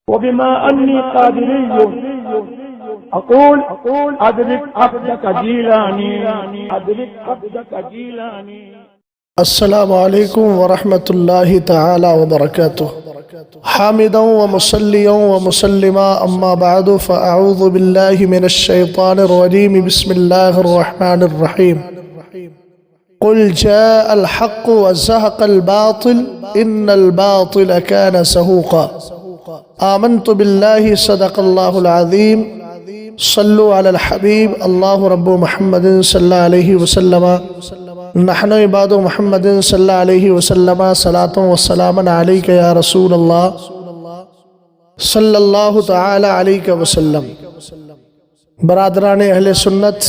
وبما أني قادري أقول أدرك عبدك جيلاني أدرك عبدك جيلاني. السلام علیکم ورحمۃ اللہ تعالی وبرکاتہ. حامدا ومصلیا ومسلما اما بعد فاعوذ باللہ من الشیطان الرجیم بسم اللہ الرحمن الرحیم. قل جاء الحق وزهق الباطل ان الباطل كان زهوقا. آمنت باللہ صدق اللہ العظیم. صلو علی الحبیب اللہ رب محمد صلی اللہ علیہ وسلم. نحن عباد محمد صلی اللہ علیہ وسلم صلاۃ و سلام علیک یا رسول اللہ صلی اللہ تعالی علیہ وسلم. برادران اہل سنت،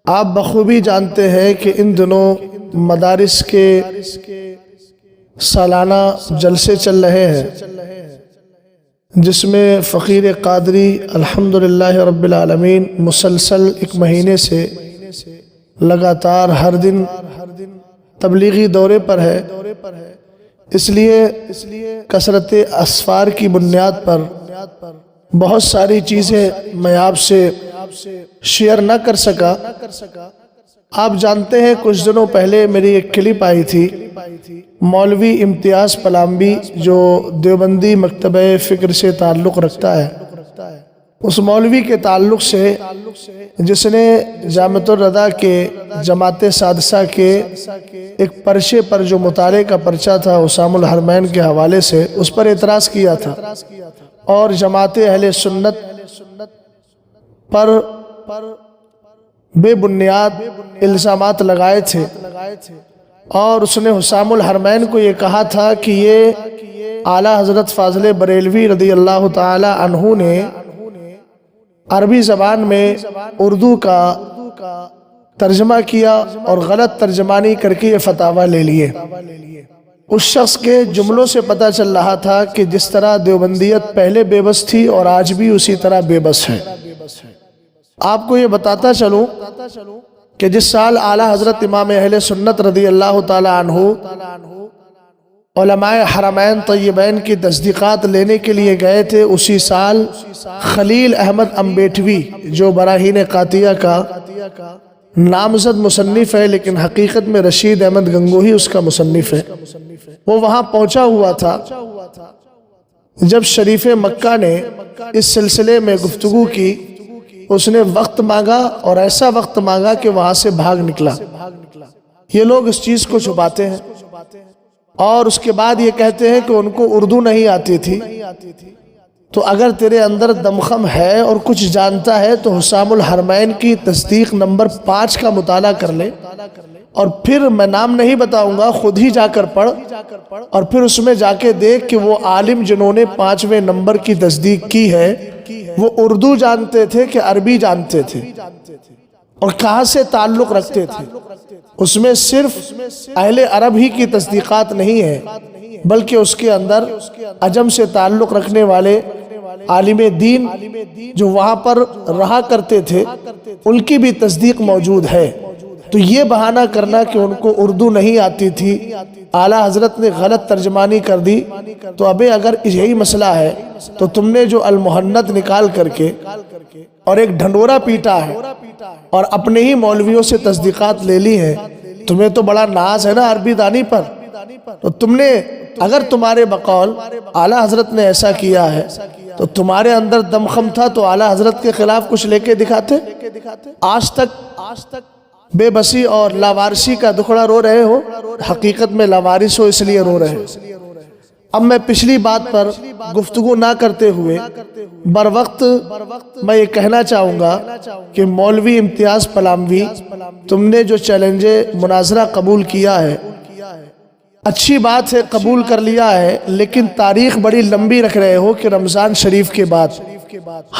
آپ بخوبی جانتے ہیں کہ ان دنوں مدارس کے سالانہ جلسے چل رہے ہیں جس میں فقیر قادری الحمدللہ رب العالمین مسلسل ایک مہینے سے لگاتار ہر دن تبلیغی دورے پر ہے. اس لیے کثرت اسفار کی بنیاد پر بہت ساری چیزیں میں آپ سے شیئر نہ کر سکا. آپ جانتے ہیں کچھ دنوں پہلے میری ایک کلپ آئی تھی مولوی امتیاز پلامبی جو دیوبندی مکتبہ فکر سے تعلق رکھتا ہے. اس مولوی کے تعلق سے جس نے جامعۃ الرضا کے جماعت سادسہ کے ایک پرچے پر جو مطالعے کا پرچہ تھا اسام الحرمین کے حوالے سے اس پر اعتراض کیا تھا اور جماعت اہل سنت پر بے بنیاد الزامات لگائے تھے. اور اس نے حسام الحرمین کو یہ کہا تھا کہ یہ اعلیٰ حضرت فاضل بریلوی رضی اللہ تعالی عنہ نے عربی زبان میں اردو کا ترجمہ کیا اور غلط ترجمانی کر کے یہ فتاویٰ لے لیے. اس شخص کے جملوں سے پتہ چل رہا تھا کہ جس طرح دیوبندیت پہلے بے بس تھی اور آج بھی اسی طرح بے بس ہے. آپ کو یہ بتاتا چلوں کہ جس سال اعلیٰ حضرت امام اہل سنت رضی اللہ تعالی عنہ علماء حرمین طیبین کی تصدیقات لینے کے لیے گئے تھے، اسی سال خلیل احمد امبیٹوی جو براہین قاطعہ کا نامزد مصنف ہے لیکن حقیقت میں رشید احمد گنگوہی اس کا مصنف ہے، وہ وہاں پہنچا ہوا تھا. جب شریف مکہ نے اس سلسلے میں گفتگو کی اس نے وقت مانگا اور ایسا وقت مانگا کہ وہاں سے بھاگ نکلا. یہ لوگ اس چیز کو چھپاتے ہیں اور اس کے بعد یہ کہتے ہیں کہ ان کو اردو نہیں آتی تھی. تو اگر تیرے اندر دمخم ہے اور کچھ جانتا ہے تو حسام الحرمین کی تصدیق نمبر 5 کا مطالعہ کر لے اور پھر میں نام نہیں بتاؤں گا، خود ہی جا کر پڑھ اور پھر اس میں جا کے دیکھ کہ وہ عالم جنہوں نے 5ویں نمبر کی تصدیق کی ہے وہ اردو جانتے تھے کہ عربی جانتے تھے اور کہاں سے تعلق رکھتے تھے. اس میں صرف اہل عرب ہی کی تصدیقات نہیں ہے بلکہ اس کے اندر عجم سے تعلق رکھنے والے عالم دین جو وہاں پر رہا کرتے تھے ان کی بھی تصدیق موجود ہے. تو یہ بہانہ کرنا کہ ان کو اردو نہیں آتی تھی، اعلیٰ حضرت نے غلط ترجمانی کر دی، تو ابے اگر یہی مسئلہ ہے تو تم نے جو المحنت نکال کر کے اور ایک ڈھنڈورا پیٹا ہے اور اپنے ہی مولویوں سے تصدیقات لے لی ہیں، تمہیں تو بڑا ناز ہے نا عربی دانی پر. تو تم نے اگر تمہارے بقول اعلیٰ حضرت نے ایسا کیا ہے تو تمہارے اندر دمخم تھا تو اعلیٰ حضرت کے خلاف کچھ لے کے دکھاتے. آج تک بے بسی اور لاوارسی کا دکھڑا رو رہے ہو، حقیقت میں لاوارث ہو اس لیے رو رہے ہو. اب میں پچھلی بات پر گفتگو نہ کرتے ہوئے بر وقت میں یہ کہنا چاہوں گا کہ مولوی امتیاز پلامبی تم نے جو چیلنج مناظرہ قبول کیا ہے اچھی بات ہے، قبول کر لیا ہے، لیکن تاریخ بڑی لمبی رکھ رہے ہو کہ رمضان شریف کے بعد.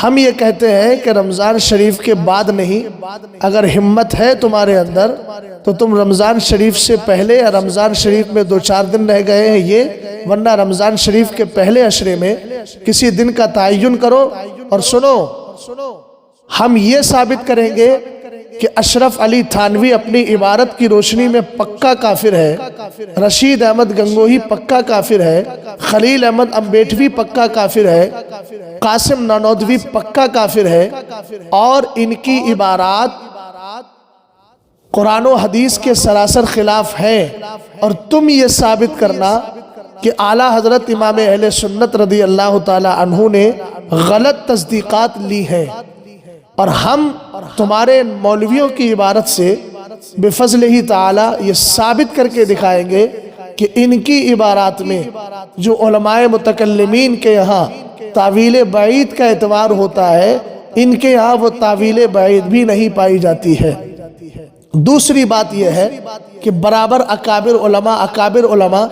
ہم یہ کہتے ہیں کہ رمضان شریف کے بعد نہیں، اگر ہمت ہے تمہارے اندر تو تم رمضان شریف سے پہلے یا رمضان شریف میں 2-4 دن رہ گئے ہیں یہ، ورنہ رمضان شریف کے پہلے عشرے میں کسی دن کا تعین کرو. اور سنو، ہم یہ ثابت کریں گے کہ اشرف علی تھانوی اپنی عبارت کی روشنی میں پکا کافر ہے، رشید احمد گنگوہی پکا کافر ہے، خلیل احمد امبیٹوی پکا کافر ہے، قاسم نانودوی پکا کافر ہے، اور ان کی عبارات قرآن و حدیث کے سراسر خلاف ہے، اور تم یہ ثابت کرنا کہ اعلیٰ حضرت امام اہل سنت رضی اللہ تعالی عنہ نے غلط تصدیقات لی ہیں، اور ہم تمہارے مولویوں کی عبارت سے بفضل ہی تعالی یہ ثابت کر کے دکھائیں گے کہ ان کی عبارات میں جو علماء متکلمین کے یہاں تاویل بعید کا اعتبار ہوتا ہے، ان کے یہاں وہ تاویل بعید بھی نہیں پائی جاتی ہے۔ دوسری بات یہ ہے کہ برابر اکابر علماء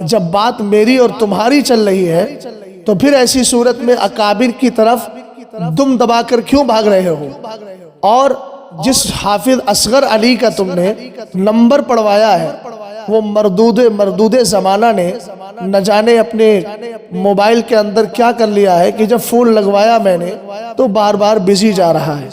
جب بات میری اور تمہاری چل رہی ہے تو پھر ایسی صورت میں اکابر کی طرف دم دبا کر کیوں بھاگ رہے ہو؟ اور جس حافظ اصغر علی کا تم نے نمبر پڑھوایا ہے، وہ مردود زمانہ نے نہ جانے اپنے موبائل کے اندر کیا کر لیا ہے کہ جب فون لگوایا میں نے تو بار بار بزی جا رہا ہے۔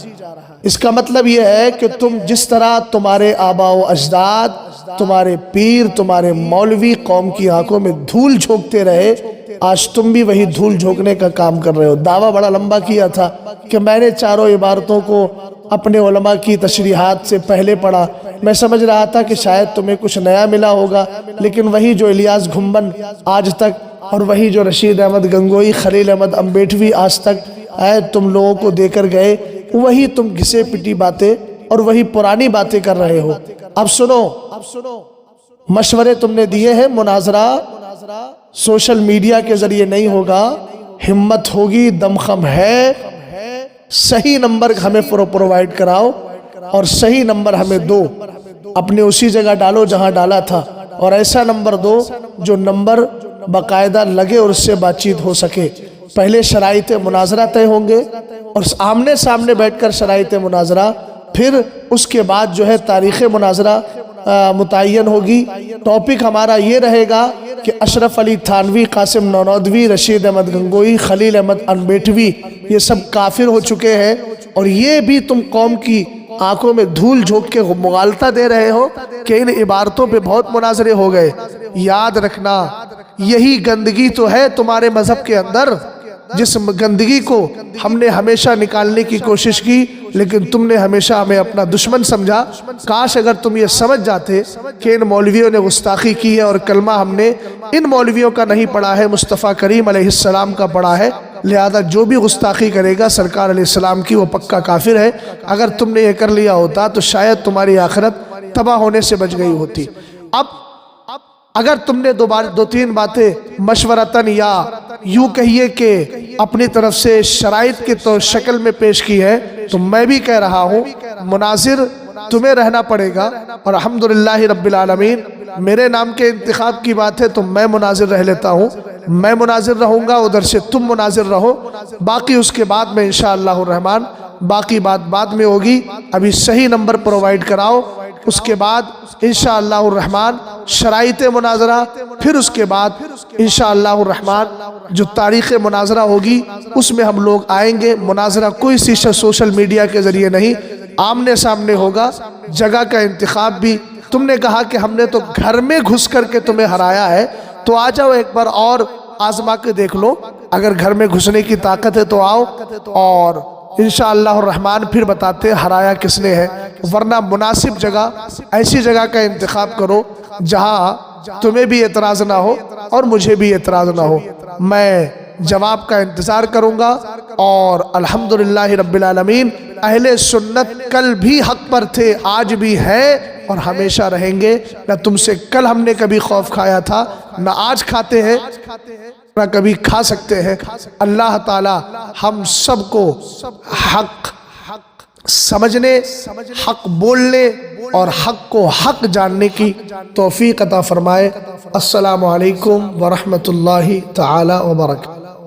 اس کا مطلب یہ ہے کہ تم جس طرح تمہارے آباء و اجداد، تمہارے پیر، تمہارے مولوی قوم کی آنکھوں میں دھول جھونکتے رہے، آج تم بھی وہی دھول جھونکنے کا کام کر رہے ہو۔ دعویٰ بڑا لمبا کیا تھا کہ میں نے چاروں عبارتوں کو اپنے علماء کی تشریحات سے پہلے پڑھا، میں سمجھ رہا تھا کہ شاید تمہیں کچھ نیا ملا ہوگا، لیکن وہی جو الیاس گھمبن آج تک، اور وہی جو رشید احمد گنگوہی، خلیل احمد امبیٹوی آج تک تم لوگوں کو دے کر گئے، وہی تم گھسے پٹی باتیں اور وہی پرانی باتیں کر رہے ہو۔ اب سنو، مشورے تم نے دیے ہیں، مناظرہ سوشل میڈیا کے ذریعے نہیں ہوگا، ہمت ہوگی، دمخم ہے، صحیح نمبر ہمیں پرووائیڈ کراؤ اور صحیح نمبر ہمیں دو، اپنے اسی جگہ ڈالو جہاں ڈالا تھا، اور ایسا نمبر دو جو نمبر باقاعدہ لگے اور اس سے بات چیت ہو سکے۔ پہلے شرائط مناظرہ طے ہوں گے اور آمنے سامنے بیٹھ کر شرائط مناظرہ، پھر اس کے بعد جو ہے تاریخ مناظرہ متعین ہوگی۔ ٹاپک ہمارا یہ رہے گا کہ اشرف علی تھانوی، قاسم نانودوی، رشید احمد گنگوہی، خلیل احمد امبیٹوی یہ سب کافر ہو چکے ہیں، اور یہ بھی تم قوم کی آنکھوں میں دھول جھونک کے مغالطہ دے رہے ہو کہ ان عبارتوں پہ بہت مناظرے ہو گئے۔ یاد رکھنا، یہی گندگی تو ہے تمہارے مذہب کے اندر، جس گندگی کو ہم نے ہمیشہ نکالنے کی کوشش کی، لیکن تم نے ہمیشہ ہمیں اپنا دشمن سمجھا۔ کاش اگر تم یہ سمجھ جاتے کہ ان مولویوں نے گستاخی کی ہے، اور کلمہ ہم نے ان مولویوں کا نہیں پڑھا ہے، مصطفیٰ کریم علیہ السلام کا پڑھا ہے، لہذا جو بھی گستاخی کرے گا سرکار علیہ السلام کی وہ پکا کافر ہے۔ اگر تم نے یہ کر لیا ہوتا تو شاید تمہاری آخرت تباہ ہونے سے بچ گئی ہوتی۔ اب اگر تم نے دو تین باتیں مشورتاً یا یوں کہیے کہ اپنی طرف سے شرائط کے تو شکل میں پیش کی ہے، تو میں بھی کہہ رہا ہوں مناظر تمہیں رہنا پڑے گا، اور الحمدللہ رب العالمین میرے نام کے انتخاب کی بات ہے تو میں مناظر رہ لیتا ہوں، میں مناظر رہوں گا، ادھر سے تم مناظر رہو، باقی اس کے بعد میں انشاءاللہ الرحمن باقی بات بعد میں ہوگی۔ ابھی صحیح نمبر پرووائیڈ کراؤ، اس کے بعد انشاءاللہ الرحمن شرائط مناظرہ، پھر اس کے بعد انشاءاللہ الرحمن جو تاریخ مناظرہ ہوگی اس میں ہم لوگ آئیں گے۔ مناظرہ کوئی سی سوشل میڈیا کے ذریعے نہیں، آمنے سامنے ہوگا۔ جگہ کا انتخاب بھی تم نے کہا کہ ہم نے تو گھر میں گھس کر کے تمہیں ہرایا ہے، تو آ جاؤ ایک بار اور آزما کے دیکھ لو، اگر گھر میں گھسنے کی طاقت ہے تو آؤ، اور انشاءاللہ الرحمن پھر بتاتے ہرایا کس نے ہے۔ ورنہ مناسب جگہ، ایسی جگہ کا انتخاب کرو جہاں تمہیں بھی اعتراض نہ ہو اور مجھے بھی اعتراض نہ ہو۔ میں جواب کا انتظار کروں گا، اور الحمدللہ رب العالمین اہل سنت کل بھی حق پر تھے، آج بھی ہے اور ہمیشہ رہیں گے۔ نہ تم سے کل ہم نے کبھی خوف کھایا تھا، نہ آج کھاتے ہیں، نہ کبھی کھا سکتے ہیں۔ اللہ تعالی ہم سب کو حق سمجھنے، حق بولنے اور حق کو حق جاننے کی توفیق عطا فرمائے۔ السلام علیکم ورحمۃ اللہ تعالی وبرکاتہ۔